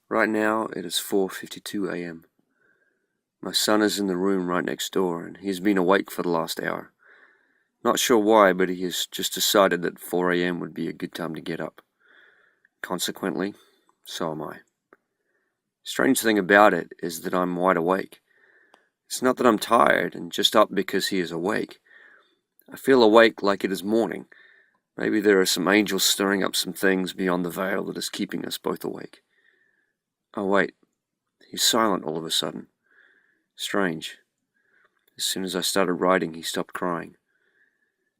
Right now it is 4:52 a.m. My son is in the room right next door, and he's been awake for the last hour. Not sure why, but he has just decided that 4 a.m. would be a good time to get up. Consequently, so am I. Strange thing about it is that I'm wide awake. It's not that I'm tired and just up because he is awake. I feel awake like it is morning. Maybe there are some angels stirring up some things beyond the veil that is keeping us both awake. Oh wait, he's silent all of a sudden. Strange. As soon as I started writing, he stopped crying.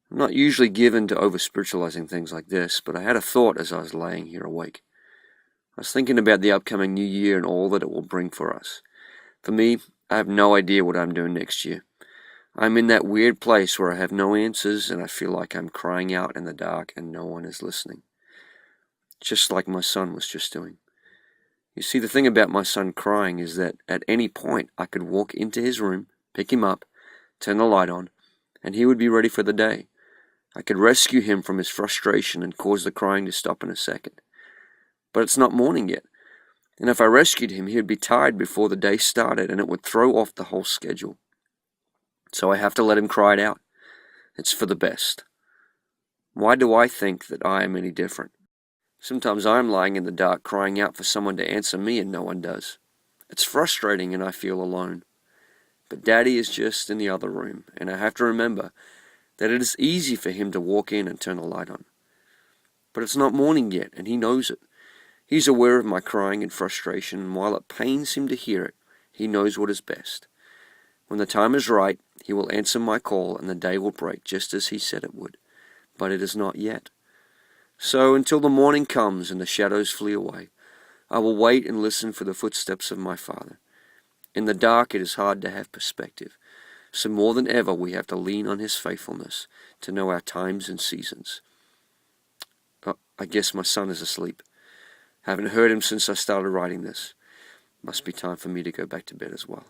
I'm not usually given to over-spiritualizing things like this, but I had a thought as I was laying here awake. I was thinking about the upcoming new year and all that it will bring for us. For me, I have no idea what I'm doing next year. I'm in that weird place where I have no answers and I feel like I'm crying out in the dark and no one is listening. Just like my son was just doing. You see, the thing about my son crying is that at any point I could walk into his room, pick him up, turn the light on, and he would be ready for the day. I could rescue him from his frustration and cause the crying to stop in a second. But it's not morning yet, and if I rescued him, he would be tired before the day started and it would throw off the whole schedule. So I have to let him cry it out. It's for the best. Why do I think that I am any different? Sometimes I'm lying in the dark crying out for someone to answer me and no one does. It's frustrating and I feel alone. But Daddy is just in the other room, and I have to remember that it is easy for him to walk in and turn the light on. But it's not morning yet, and he knows it. He's aware of my crying and frustration, and while it pains him to hear it, he knows what is best. When the time is right, he will answer my call and the day will break just as he said it would. But it is not yet. So until the morning comes and the shadows flee away, I will wait and listen for the footsteps of my Father. In the dark it is hard to have perspective, so more than ever we have to lean on His faithfulness to know our times and seasons. I guess my son is asleep. Haven't heard him since I started writing this. Must be time for me to go back to bed as well.